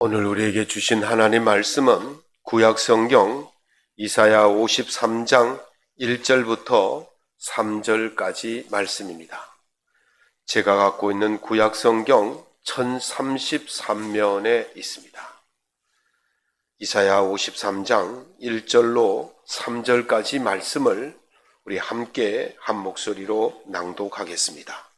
오늘 우리에게 주신 하나님 말씀은 구약성경 이사야 53장 1절부터 3절까지 말씀입니다. 제가 갖고 있는 구약성경 1033면에 있습니다. 이사야 53장 1절로 3절까지 말씀을 우리 함께 한 목소리로 낭독하겠습니다.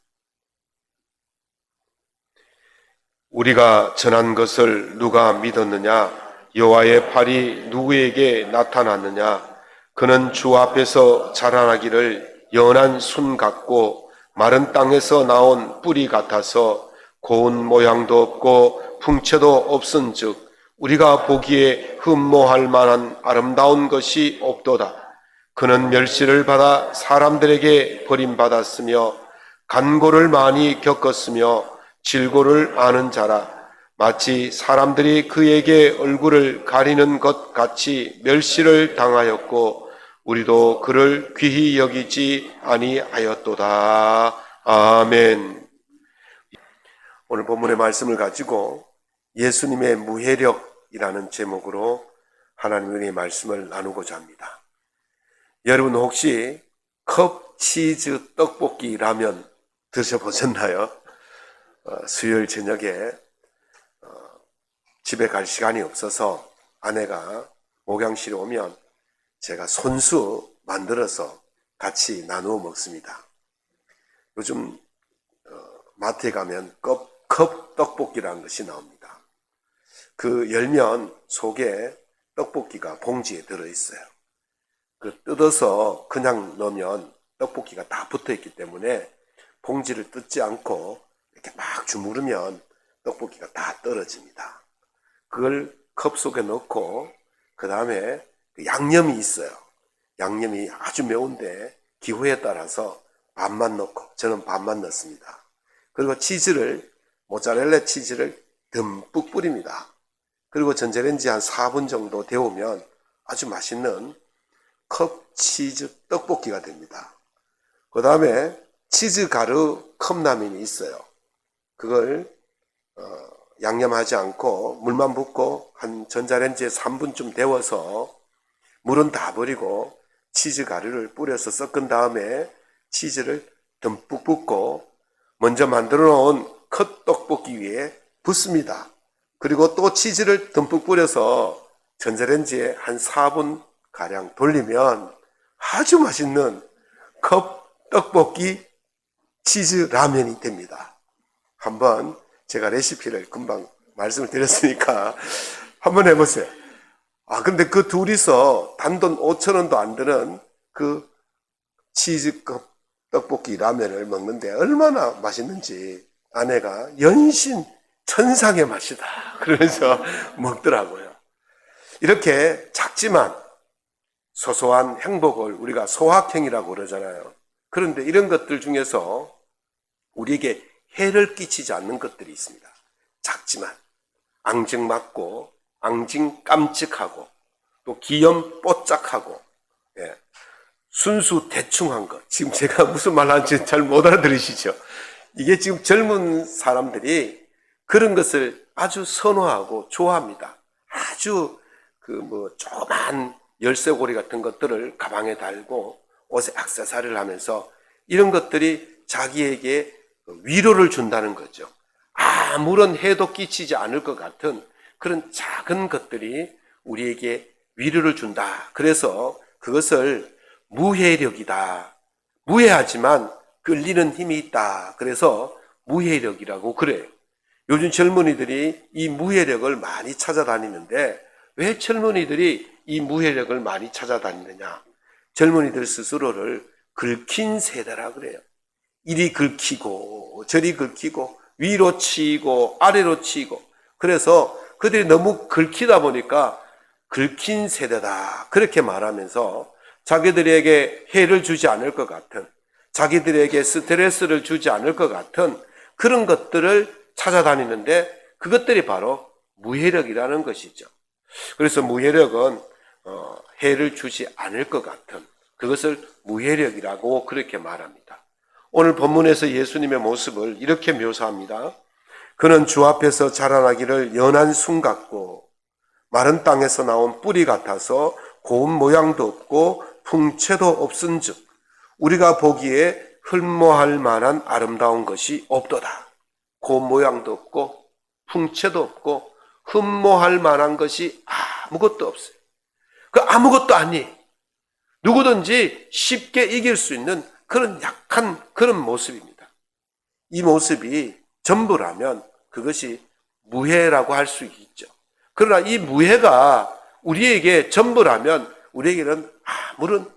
우리가 전한 것을 누가 믿었느냐? 여호와의 팔이 누구에게 나타났느냐? 그는 주 앞에서 자라나기를 연한 순 같고 마른 땅에서 나온 뿌리 같아서 고운 모양도 없고 풍채도 없은즉 우리가 보기에 흠모할 만한 아름다운 것이 없도다. 그는 멸시를 받아 사람들에게 버림받았으며 간고를 많이 겪었으며 질고를 아는 자라. 마치 사람들이 그에게 얼굴을 가리는 것 같이 멸시를 당하였고 우리도 그를 귀히 여기지 아니하였도다. 아멘. 오늘 본문의 말씀을 가지고 예수님의 무해력이라는 제목으로 하나님의 말씀을 나누고자 합니다. 여러분 혹시 컵 치즈 떡볶이 라면 드셔보셨나요? 수요일 저녁에 집에 갈 시간이 없어서 아내가 목양실에 오면 제가 손수 만들어서 같이 나누어 먹습니다. 요즘 마트에 가면 컵 떡볶이라는 것이 나옵니다. 그 열면 속에 떡볶이가 봉지에 들어있어요. 그 뜯어서 그냥 넣으면 떡볶이가 다 붙어있기 때문에 봉지를 뜯지 않고 이렇게 막 주무르면 떡볶이가 다 떨어집니다. 그걸 컵 속에 넣고 그 다음에 양념이 있어요. 양념이 아주 매운데 기호에 따라서 반만 넣고 저는 반만 넣습니다. 그리고 모짜렐라 치즈를 듬뿍 뿌립니다. 그리고 전자레인지 한 4분 정도 데우면 아주 맛있는 컵 치즈 떡볶이가 됩니다. 그 다음에 치즈 가루 컵라면이 있어요. 그걸 양념하지 않고 물만 붓고 한 전자레인지에 3분쯤 데워서 물은 다 버리고 치즈 가루를 뿌려서 섞은 다음에 치즈를 듬뿍 붓고 먼저 만들어 놓은 컵 떡볶이 위에 붓습니다. 그리고 또 치즈를 듬뿍 뿌려서 전자레인지에 한 4분 가량 돌리면 아주 맛있는 컵 떡볶이 치즈 라면이 됩니다. 한번 제가 레시피를 금방 말씀을 드렸으니까 한번 해보세요. 근데 그 둘이서 단돈 5,000원도 안 드는 그 치즈컵 떡볶이 라면을 먹는데 얼마나 맛있는지 아내가 연신 천상의 맛이다 그러면서 먹더라고요. 이렇게 작지만 소소한 행복을 우리가 소확행이라고 그러잖아요. 그런데 이런 것들 중에서 우리에게 해를 끼치지 않는 것들이 있습니다. 작지만 앙증맞고 앙증 깜찍하고 또 기염 뽀짝하고 순수 대충한 것. 지금 제가 무슨 말 하는지 잘 못 알아들으시죠? 이게 지금 젊은 사람들이 그런 것을 아주 선호하고 좋아합니다. 아주 조그만 열쇠고리 같은 것들을 가방에 달고 옷에 액세서리를 하면서 이런 것들이 자기에게 위로를 준다는 거죠. 아무런 해도 끼치지 않을 것 같은 그런 작은 것들이 우리에게 위로를 준다. 그래서 그것을 무해력이다. 무해하지만 끌리는 힘이 있다. 그래서 무해력이라고 그래요. 요즘 젊은이들이 이 무해력을 많이 찾아다니는데 왜 젊은이들이 이 무해력을 많이 찾아다니느냐? 젊은이들 스스로를 긁힌 세대라 그래요. 이리 긁히고 저리 긁히고 위로 치고 아래로 치고 그래서 그들이 너무 긁히다 보니까 긁힌 세대다 그렇게 말하면서 자기들에게 해를 주지 않을 것 같은 자기들에게 스트레스를 주지 않을 것 같은 그런 것들을 찾아다니는데 그것들이 바로 무해력이라는 것이죠. 그래서 무해력은 해를 주지 않을 것 같은 그것을 무해력이라고 그렇게 말합니다. 오늘 본문에서 예수님의 모습을 이렇게 묘사합니다. 그는 주 앞에서 자라나기를 연한 순 같고 마른 땅에서 나온 뿌리 같아서 고운 모양도 없고 풍채도 없은즉 우리가 보기에 흠모할 만한 아름다운 것이 없도다. 고운 모양도 없고 풍채도 없고 흠모할 만한 것이 아무것도 없어요. 그 아무것도 아니. 누구든지 쉽게 이길 수 있는 그런 약한 그런 모습입니다. 이 모습이 전부라면 그것이 무해라고 할 수 있죠. 그러나 이 무해가 우리에게 전부라면 우리에게는 아무런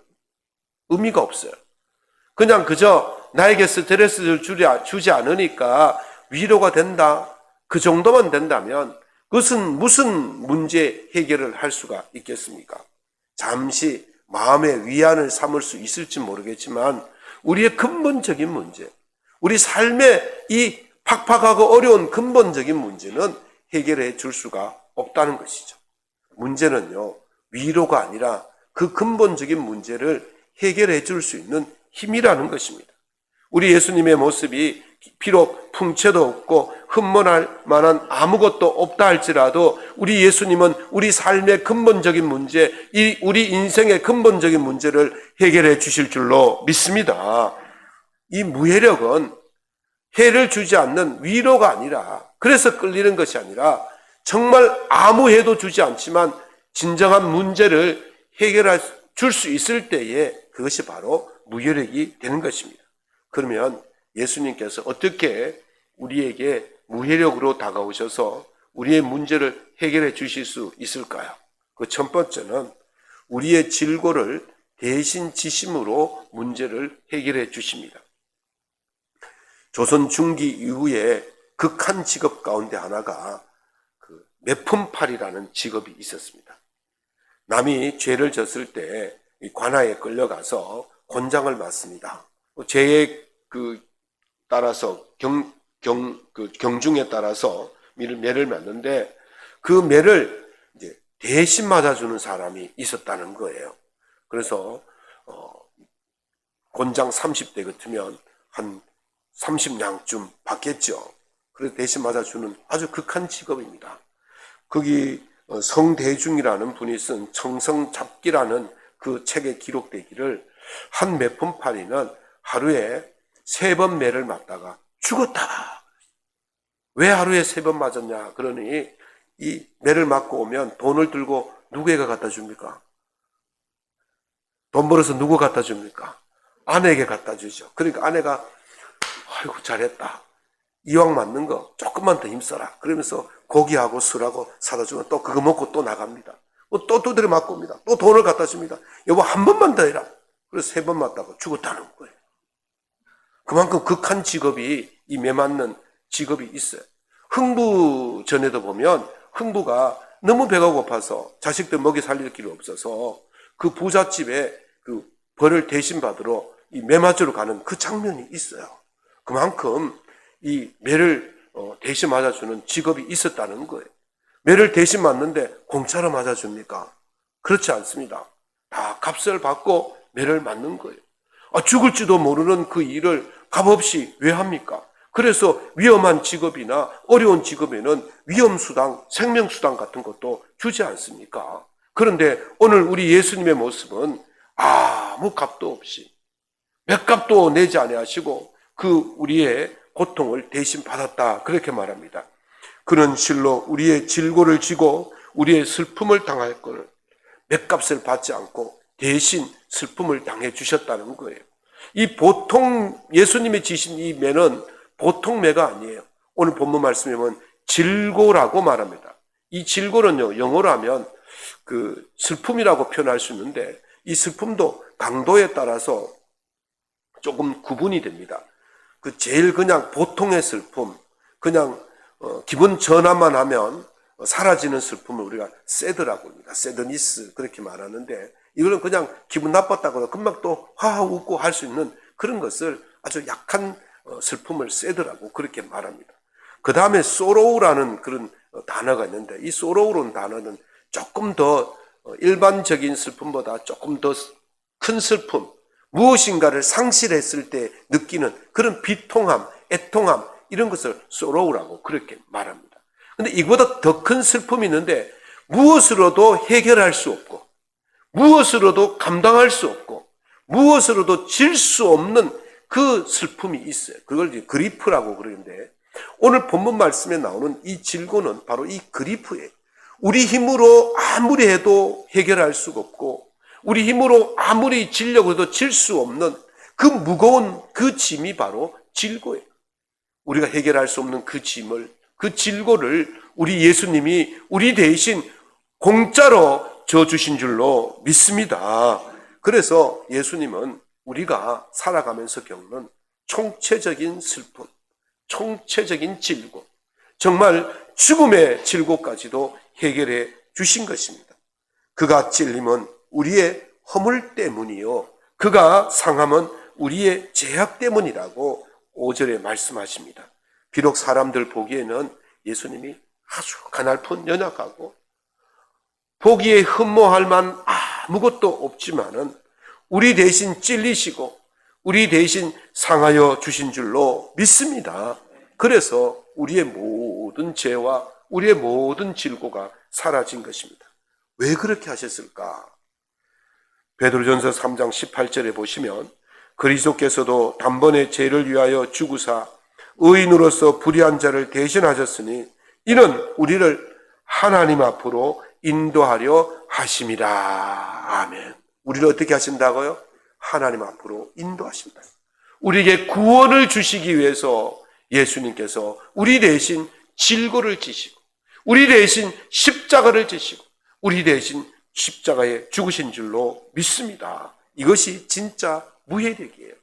의미가 없어요. 그냥 그저 나에게 스트레스를 주지 않으니까 위로가 된다. 그 정도만 된다면 그것은 무슨 문제 해결을 할 수가 있겠습니까? 잠시 마음의 위안을 삼을 수 있을지 모르겠지만 우리의 근본적인 문제, 우리 삶의 이 팍팍하고 어려운 근본적인 문제는 해결해 줄 수가 없다는 것이죠. 문제는요, 위로가 아니라 그 근본적인 문제를 해결해 줄 수 있는 힘이라는 것입니다. 우리 예수님의 모습이 비록 풍채도 없고 흠모할 만한 아무것도 없다 할지라도 우리 예수님은 우리 삶의 근본적인 문제, 우리 인생의 근본적인 문제를 해결해 주실 줄로 믿습니다. 이 무해력은 해를 주지 않는 위로가 아니라, 그래서 끌리는 것이 아니라 정말 아무 해도 주지 않지만 진정한 문제를 해결해 줄 수 있을 때에 그것이 바로 무해력이 되는 것입니다. 그러면 예수님께서 어떻게 우리에게 무해력으로 다가오셔서 우리의 문제를 해결해 주실 수 있을까요? 그 첫 번째는 우리의 질고를 대신 지심으로 문제를 해결해 주십니다. 조선 중기 이후에 극한 직업 가운데 하나가 그 매품팔이라는 직업이 있었습니다. 남이 죄를 졌을 때 관아에 끌려가서 권장을 맞습니다. 죄에 따라서 경중에 따라서 매를 맞는데 그 매를 이제 대신 맞아주는 사람이 있었다는 거예요. 그래서 권장 30대 같으면 한 30냥쯤 받겠죠. 그래서 대신 맞아주는 아주 극한 직업입니다. 거기 성대중이라는 분이 쓴 청성잡기라는 그 책에 기록되기를 한 매품팔이는 하루에 3번 매를 맞다가 죽었다. 왜 하루에 3번 맞았냐? 그러니 이 매를 맞고 오면 돈을 들고 누구에게 갖다 줍니까? 돈 벌어서 누구 갖다 줍니까? 아내에게 갖다 주죠. 그러니까 아내가 아이고 잘했다. 이왕 맞는 거 조금만 더 힘써라. 그러면서 고기하고 술하고 사다 주면 또 그거 먹고 또 나갑니다. 또 두드려 맞고 옵니다. 또 돈을 갖다 줍니다. 여보 한 번만 더 해라. 그래서 3번 맞다가 죽었다는 거예요. 그만큼 극한 직업이 이 매 맞는 직업이 있어요. 흥부 전에도 보면 흥부가 너무 배가 고파서 자식들 먹이 살릴 길이 없어서 그 부잣집에 그 벌을 대신 받으러 이 매 맞으러 가는 그 장면이 있어요. 그만큼 이 매를 대신 맞아주는 직업이 있었다는 거예요. 매를 대신 맞는데 공짜로 맞아줍니까? 그렇지 않습니다. 다 값을 받고 매를 맞는 거예요. 죽을지도 모르는 그 일을 값없이 왜 합니까? 그래서 위험한 직업이나 어려운 직업에는 위험수당, 생명수당 같은 것도 주지 않습니까? 그런데 오늘 우리 예수님의 모습은 아무 값도 없이 맷값도 내지 아니하시고 그 우리의 고통을 대신 받았다. 그렇게 말합니다. 그는 실로 우리의 질고를 지고 우리의 슬픔을 당할 걸 맷값을 받지 않고 대신 슬픔을 당해 주셨다는 거예요. 이 보통 예수님이 지신 이 매는 보통 매가 아니에요. 오늘 본문 말씀에 보면 질고라고 말합니다. 이 질고는요, 영어로 하면 그 슬픔이라고 표현할 수 있는데 이 슬픔도 강도에 따라서 조금 구분이 됩니다. 그 제일 그냥 보통의 슬픔, 그냥 기분 전환만 하면 사라지는 슬픔을 우리가 새드라고 합니다. 새드니스 그렇게 말하는데 이거는 그냥 기분 나빴다고 금방 또 하하 웃고 할 수 있는 그런 것을 아주 약한 슬픔을 새드라고 그렇게 말합니다. 그 다음에 sorrow라는 그런 단어가 있는데 이 sorrow라는 단어는 조금 더 일반적인 슬픔보다 조금 더 큰 슬픔, 무엇인가를 상실했을 때 느끼는 그런 비통함, 애통함, 이런 것을 sorrow라고 그렇게 말합니다. 근데 이보다 더 큰 슬픔이 있는데 무엇으로도 해결할 수 없고 무엇으로도 감당할 수 없고 무엇으로도 질 수 없는 그 슬픔이 있어요. 그걸 이제 그리프라고 그러는데 오늘 본문 말씀에 나오는 이 질고는 바로 이 그리프예요. 우리 힘으로 아무리 해도 해결할 수가 없고 우리 힘으로 아무리 지려고 해도 질 수 없는 그 무거운 그 짐이 바로 질고예요. 우리가 해결할 수 없는 그 짐을, 그 질고를 우리 예수님이 우리 대신 공짜로 져주신 줄로 믿습니다. 그래서 예수님은 우리가 살아가면서 겪는 총체적인 슬픔, 총체적인 질고, 정말 죽음의 질고까지도 해결해 주신 것입니다. 그가 찔림은 우리의 허물 때문이요 그가 상함은 우리의 죄악 때문이라고 5절에 말씀하십니다. 비록 사람들 보기에는 예수님이 아주 가냘픈 연약하고 보기에 흠모할 만 아무것도 없지만은 우리 대신 찔리시고 우리 대신 상하여 주신 줄로 믿습니다. 그래서 우리의 모든 죄와 우리의 모든 질고가 사라진 것입니다. 왜 그렇게 하셨을까? 베드로전서 3장 18절에 보시면 그리스도께서도 단번에 죄를 위하여 죽으사 의인으로서 불의한 자를 대신하셨으니 이는 우리를 하나님 앞으로 인도하려 하심이라. 아멘. 우리를 어떻게 하신다고요? 하나님 앞으로 인도하신다. 우리에게 구원을 주시기 위해서 예수님께서 우리 대신 질고를 지시고 우리 대신 십자가를 지시고 우리 대신 십자가에 죽으신 줄로 믿습니다. 이것이 진짜 무해력이에요.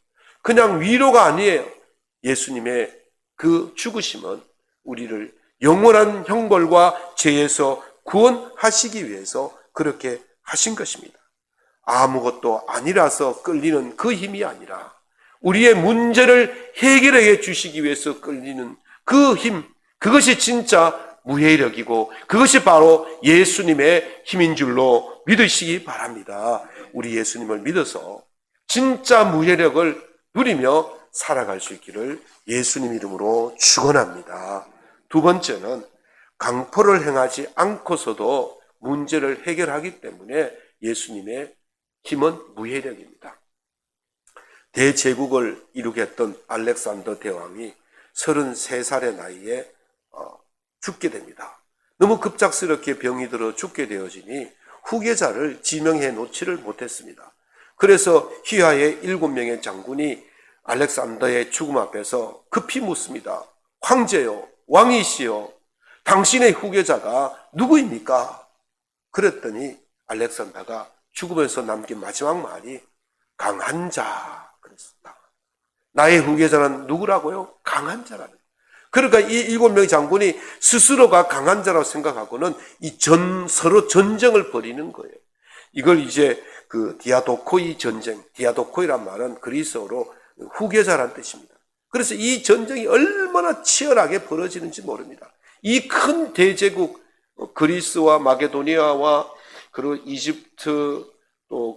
그냥 위로가 아니에요. 예수님의 그 죽으심은 우리를 영원한 형벌과 죄에서 구원하시기 위해서 그렇게 하신 것입니다. 아무것도 아니라서 끌리는 그 힘이 아니라 우리의 문제를 해결해 주시기 위해서 끌리는 그 힘, 그것이 진짜 무해력이고 그것이 바로 예수님의 힘인 줄로 믿으시기 바랍니다. 우리 예수님을 믿어서 진짜 무해력을 누리며 살아갈 수 있기를 예수님 이름으로 축원합니다. 두 번째는 강포를 행하지 않고서도 문제를 해결하기 때문에 예수님의 힘은 무해력입니다. 대제국을 이루게 했던 알렉산더 대왕이 33살의 나이에 죽게 됩니다. 너무 급작스럽게 병이 들어 죽게 되어지니 후계자를 지명해 놓지를 못했습니다. 그래서 휘하의 7명의 장군이 알렉산더의 죽음 앞에서 급히 묻습니다. 황제요, 왕이시여, 당신의 후계자가 누구입니까? 그랬더니 알렉산더가 죽으면서 남긴 마지막 말이 강한 자 그랬습니다. 나의 후계자는 누구라고요? 강한 자라는. 그러니까 이 7명의 장군이 스스로가 강한 자라고 생각하고는 서로 전쟁을 벌이는 거예요. 이걸 이제 그 디아도코이 전쟁, 디아도코이란 말은 그리스어로 후계자란 뜻입니다. 그래서 이 전쟁이 얼마나 치열하게 벌어지는지 모릅니다. 이 큰 대제국 그리스와 마게도니아와 그리고 이집트 또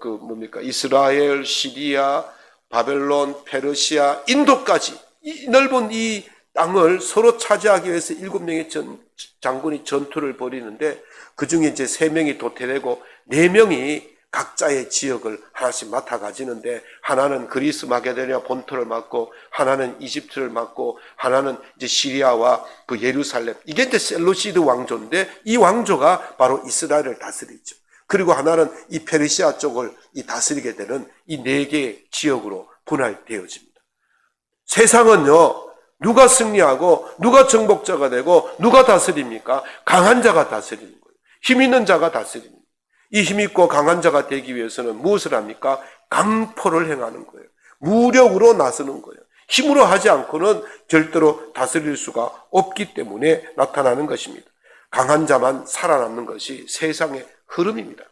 이스라엘, 시리아, 바벨론, 페르시아, 인도까지 이 넓은 이 땅을 서로 차지하기 위해서 7명의 장군이 전투를 벌이는데 그중에 이제 3명이 도태되고 4명이 각자의 지역을 하나씩 맡아 가지는데 하나는 그리스 마게도니아 본토를 맡고 하나는 이집트를 맡고 하나는 이제 시리아와 그 예루살렘, 이게 이제 셀루시드 왕조인데 이 왕조가 바로 이스라엘을 다스리죠. 그리고 하나는 이 페르시아 쪽을 다스리게 되는 이 4개의 지역으로 분할되어집니다. 세상은요, 누가 승리하고 누가 정복자가 되고 누가 다스립니까? 강한 자가 다스리는 거예요. 힘 있는 자가 다스립니다. 이 힘있고 강한 자가 되기 위해서는 무엇을 합니까? 강포를 행하는 거예요. 무력으로 나서는 거예요. 힘으로 하지 않고는 절대로 다스릴 수가 없기 때문에 나타나는 것입니다. 강한 자만 살아남는 것이 세상의 흐름입니다.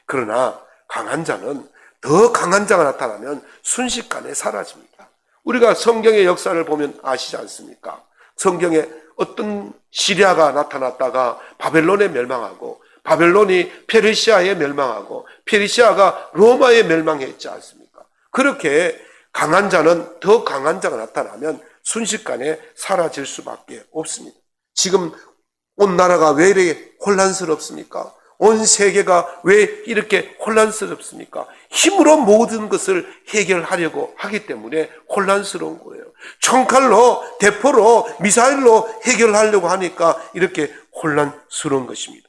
그러나 강한 자는 더 강한 자가 나타나면 순식간에 사라집니다. 우리가 성경의 역사를 보면 아시지 않습니까? 성경에 어떤 시리아가 나타났다가 바벨론에 멸망하고 바벨론이 페르시아에 멸망하고 페르시아가 로마에 멸망했지 않습니까? 그렇게 강한 자는 더 강한 자가 나타나면 순식간에 사라질 수밖에 없습니다. 지금 온 나라가 왜 이렇게 혼란스럽습니까? 온 세계가 왜 이렇게 혼란스럽습니까? 힘으로 모든 것을 해결하려고 하기 때문에 혼란스러운 거예요. 총칼로, 대포로, 미사일로 해결하려고 하니까 이렇게 혼란스러운 것입니다.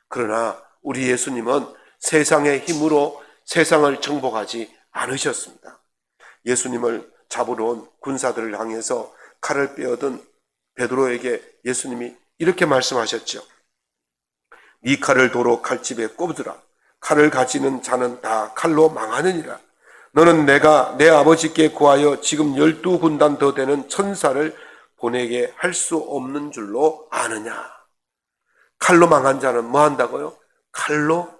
그러나 우리 예수님은 세상의 힘으로 세상을 정복하지 않으셨습니다. 예수님을 잡으러 온 군사들을 향해서 칼을 빼어든 베드로에게 예수님이 이렇게 말씀하셨죠. 네 칼을 도로 칼집에 꼽으라. 칼을 가지는 자는 다 칼로 망하느니라. 너는 내가 내 아버지께 구하여 지금 12군단 더 되는 천사를 보내게 할 수 없는 줄로 아느냐. 칼로 망한 자는 뭐 한다고요? 칼로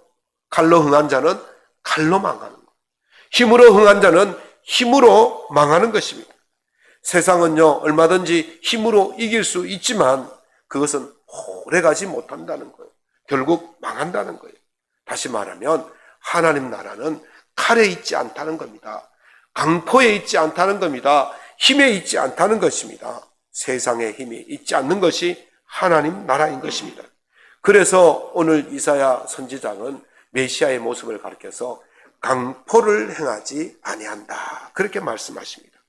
흥한 자는 칼로 망하는 것. 힘으로 흥한 자는 힘으로 망하는 것입니다. 세상은요, 얼마든지 힘으로 이길 수 있지만 그것은 오래가지 못한다는 거예요. 결국 망한다는 거예요. 다시 말하면 하나님 나라는 칼에 있지 않다는 겁니다. 강포에 있지 않다는 겁니다. 힘에 있지 않다는 것입니다. 세상의 힘이 있지 않는 것이 하나님 나라인 것입니다. 그래서 오늘 이사야 선지자는 메시아의 모습을 가리켜서 강포를 행하지 아니한다, 그렇게 말씀하십니다.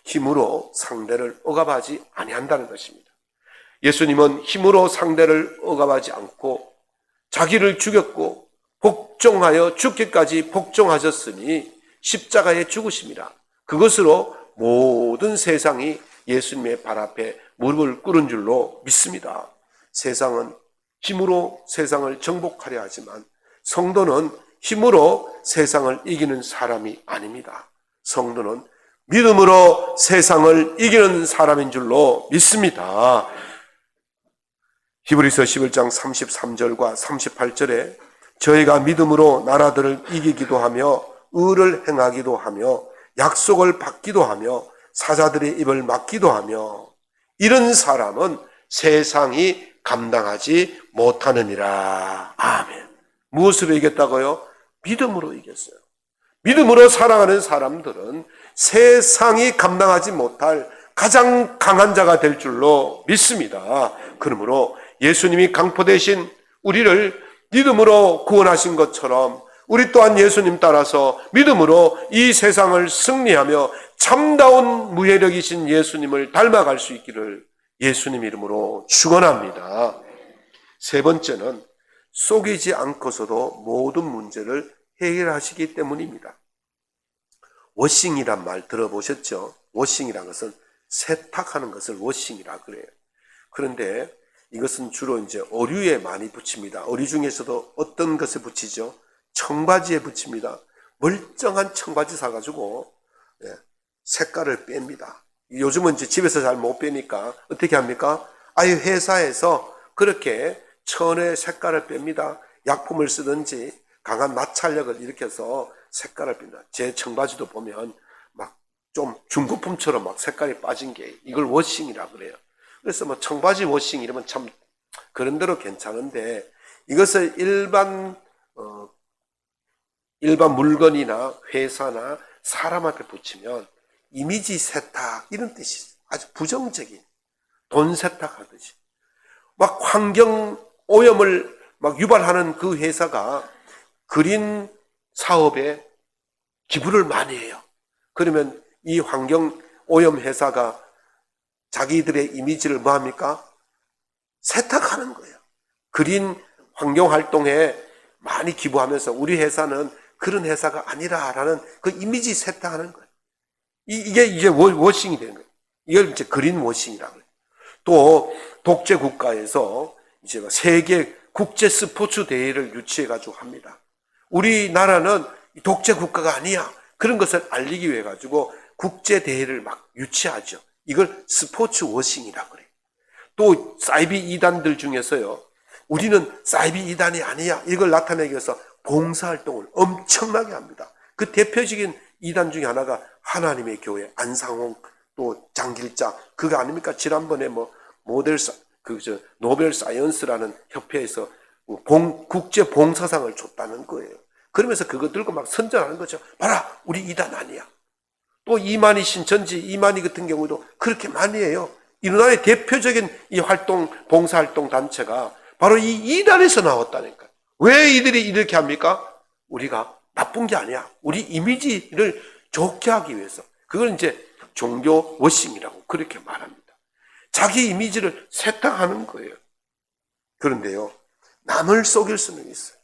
힘으로 상대를 억압하지 아니한다는 것입니다. 예수님은 힘으로 상대를 억압하지 않고 자기를 죽였고 복종하여 죽기까지 복종하셨으니 십자가에 죽으심이라. 그것으로 모든 세상이 예수님의 발 앞에 무릎을 꿇은 줄로 믿습니다. 세상은 힘으로 세상을 정복하려 하지만 성도는 힘으로 세상을 이기는 사람이 아닙니다. 성도는 믿음으로 세상을 이기는 사람인 줄로 믿습니다. 히브리서 11장 33절과 38절에 저희가 믿음으로 나라들을 이기기도 하며 의를 행하기도 하며 약속을 받기도 하며 사자들의 입을 막기도 하며 이런 사람은 세상이 감당하지 못하느니라. 아멘. 무엇으로 이겼다고요? 믿음으로 이겼어요. 믿음으로 살아가는 사람들은 세상이 감당하지 못할 가장 강한 자가 될 줄로 믿습니다. 그러므로 예수님이 강포 대신 우리를 믿음으로 구원하신 것처럼 우리 또한 예수님 따라서 믿음으로 이 세상을 승리하며 참다운 무해력이신 예수님을 닮아갈 수 있기를 예수님 이름으로 축원합니다. 세 번째는 속이지 않고서도 모든 문제를 해결하시기 때문입니다. 워싱이란 말 들어보셨죠? 워싱이란 것은 세탁하는 것을 워싱이라 그래요. 그런데 이것은 주로 이제 어류에 많이 붙입니다. 어류 중에서도 어떤 것에 붙이죠? 청바지에 붙입니다. 멀쩡한 청바지 사가지고 색깔을 뺍니다. 요즘은 이제 집에서 잘 못 빼니까 어떻게 합니까? 아예 회사에서 그렇게 천의 색깔을 뺍니다. 약품을 쓰든지 강한 마찰력을 일으켜서 색깔을 뺍니다. 제 청바지도 보면 막 좀 중고품처럼 막 색깔이 빠진 게 이걸 워싱이라 그래요. 그래서 뭐 청바지 워싱 이러면 참 그런 대로 괜찮은데 이것을 일반 물건이나 회사나 사람한테 붙이면 이미지 세탁 이런 뜻이 아주 부정적인 돈 세탁하듯이 막 환경 오염을 막 유발하는 그 회사가 그린 사업에 기부를 많이 해요. 그러면 이 환경 오염 회사가 자기들의 이미지를 뭐 합니까? 세탁하는 거예요. 그린 환경 활동에 많이 기부하면서 우리 회사는 그런 회사가 아니라라는 그 이미지 세탁하는 거예요. 이게 워싱이 되는 거예요. 이걸 이제 그린 워싱이라고 해요. 또 독재 국가에서 이제 세계 국제 스포츠 대회를 유치해 가지고 합니다. 우리나라는 독재 국가가 아니야. 그런 것을 알리기 위해 가지고 국제 대회를 막 유치하죠. 이걸 스포츠 워싱이라고 그래요. 또 사이비 이단들 중에서요. 우리는 사이비 이단이 아니야. 이걸 나타내기 위해서 봉사활동을 엄청나게 합니다. 그 대표적인 이단 중에 하나가 하나님의 교회 안상홍 또 장길자 그거 아닙니까? 지난번에 뭐 노벨 사이언스라는 협회에서 국제 봉사상을 줬다는 거예요. 그러면서 그거 들고 막 선전하는 거죠. 봐라, 우리 이단 아니야. 또 이만희 신천지, 이만희 같은 경우도 그렇게 많이 해요. 우리나라의 대표적인 이 활동, 봉사활동 단체가 바로 이 이단에서 나왔다니까요. 왜 이들이 이렇게 합니까? 우리가 나쁜 게 아니야. 우리 이미지를 좋게 하기 위해서. 그걸 이제 종교 워싱이라고 그렇게 말합니다. 자기 이미지를 세탁하는 거예요. 그런데요, 남을 속일 수는 있어요.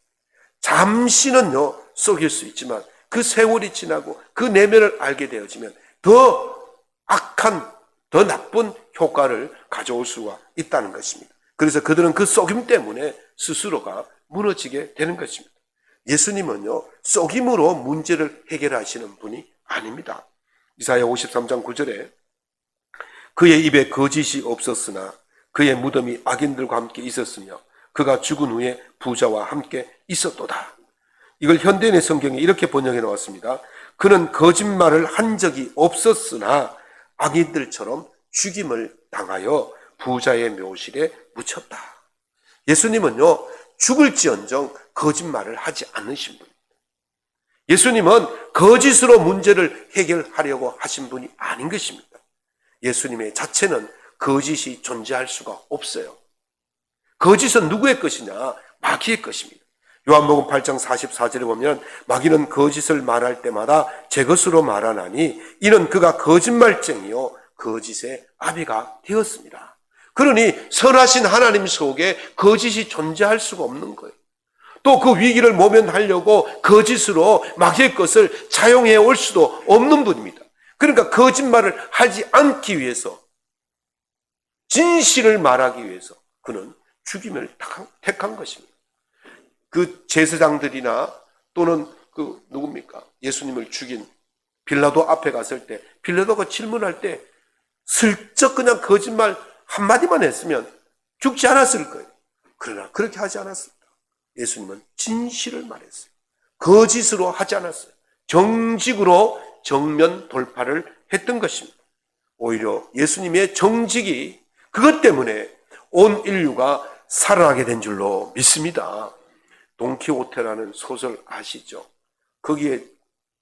잠시는요, 속일 수 있지만 그 세월이 지나고 그 내면을 알게 되어지면 더 악한, 더 나쁜 효과를 가져올 수가 있다는 것입니다. 그래서 그들은 그 속임 때문에 스스로가 무너지게 되는 것입니다. 예수님은요, 속임으로 문제를 해결하시는 분이 아닙니다. 이사야 53장 9절에 그의 입에 거짓이 없었으나 그의 무덤이 악인들과 함께 있었으며 그가 죽은 후에 부자와 함께 있었도다. 이걸 현대인의 성경에 이렇게 번역해 놓았습니다. 그는 거짓말을 한 적이 없었으나 악인들처럼 죽임을 당하여 부자의 묘실에 묻혔다. 예수님은요, 죽을지언정 거짓말을 하지 않으신 분입니다. 예수님은 거짓으로 문제를 해결하려고 하신 분이 아닌 것입니다. 예수님의 자체는 거짓이 존재할 수가 없어요. 거짓은 누구의 것이냐? 마귀의 것입니다. 요한복음 8장 44절에 보면 마귀는 거짓을 말할 때마다 제 것으로 말하나니 이는 그가 거짓말쟁이요 거짓의 아비가 되었습니다. 그러니 선하신 하나님 속에 거짓이 존재할 수가 없는 거예요. 또 그 위기를 모면하려고 거짓으로 마귀의 것을 차용해 올 수도 없는 분입니다. 그러니까 거짓말을 하지 않기 위해서, 진실을 말하기 위해서 그는 죽임을 택한 것입니다. 그 제사장들이나 또는 그 누굽니까? 예수님을 죽인 빌라도 앞에 갔을 때 빌라도가 질문할 때 슬쩍 그냥 거짓말 한마디만 했으면 죽지 않았을 거예요. 그러나 그렇게 하지 않았습니다. 예수님은 진실을 말했어요. 거짓으로 하지 않았어요. 정직으로 정면 돌파를 했던 것입니다. 오히려 예수님의 정직이 그것 때문에 온 인류가 살아나게 된 줄로 믿습니다. 돈키호테라는 소설 아시죠? 거기에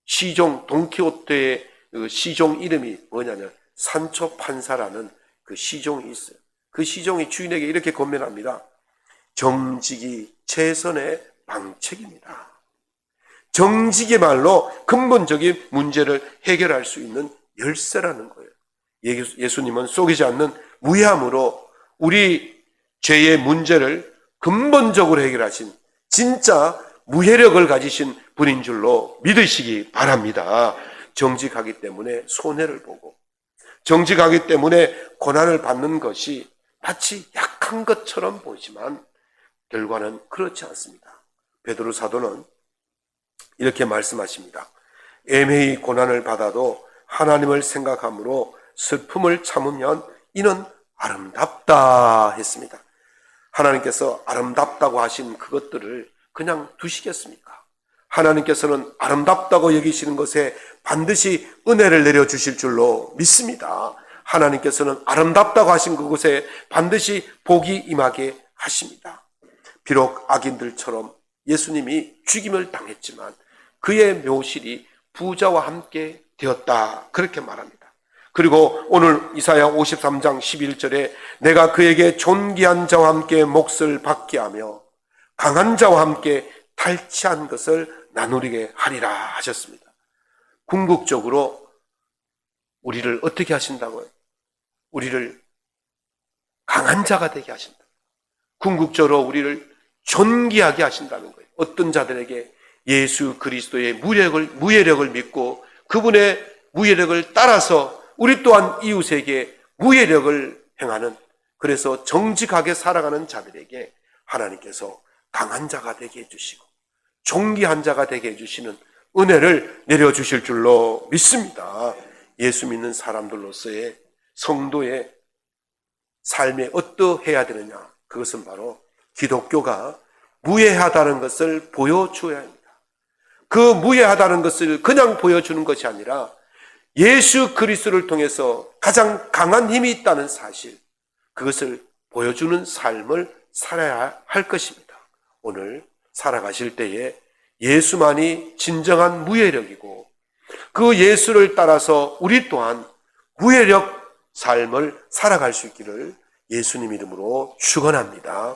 시종, 돈키호테의 그 시종 이름이 뭐냐면 산초 판사라는 그 시종이 있어요. 그 시종이 주인에게 이렇게 권면합니다. 정직이 최선의 방책입니다. 정직이야말로 근본적인 문제를 해결할 수 있는 열쇠라는 거예요. 예수님은 속이지 않는 무함으로 우리 죄의 문제를 근본적으로 해결하신 진짜 무해력을 가지신 분인 줄로 믿으시기 바랍니다. 정직하기 때문에 손해를 보고 정직하기 때문에 고난을 받는 것이 마치 약한 것처럼 보이지만 결과는 그렇지 않습니다. 베드로 사도는 이렇게 말씀하십니다. 애매히 고난을 받아도 하나님을 생각함으로 슬픔을 참으면 이는 아름답다 했습니다. 하나님께서 아름답다고 하신 그것들을 그냥 두시겠습니까? 하나님께서는 아름답다고 여기시는 것에 반드시 은혜를 내려주실 줄로 믿습니다. 하나님께서는 아름답다고 하신 그곳에 반드시 복이 임하게 하십니다. 비록 악인들처럼 예수님이 죽임을 당했지만 그의 묘실이 부자와 함께 되었다 그렇게 말합니다. 그리고 오늘 이사야 53장 11절에 내가 그에게 존귀한 자와 함께 몫을 받게 하며 강한 자와 함께 탈취한 것을 나누리게 하리라 하셨습니다. 궁극적으로 우리를 어떻게 하신다고요? 우리를 강한 자가 되게 하신다. 궁극적으로 우리를 존귀하게 하신다는 거예요. 어떤 자들에게 예수 그리스도의 무예력을 믿고 그분의 무예력을 따라서 우리 또한 이웃에게 무예력을 행하는, 그래서 정직하게 살아가는 자들에게 하나님께서 강한 자가 되게 해주시고 존귀한 자가 되게 해주시는 은혜를 내려주실 줄로 믿습니다. 예수 믿는 사람들로서의 성도의 삶에 어떠해야 되느냐? 그것은 바로 기독교가 무해하다는 것을 보여줘야 합니다. 그 무해하다는 것을 그냥 보여주는 것이 아니라 예수 그리스도를 통해서 가장 강한 힘이 있다는 사실, 그것을 보여주는 삶을 살아야 할 것입니다. 오늘 살아가실 때에 예수만이 진정한 무예력이고 그 예수를 따라서 우리 또한 무해력 삶을 살아갈 수 있기를 예수님 이름으로 축원합니다.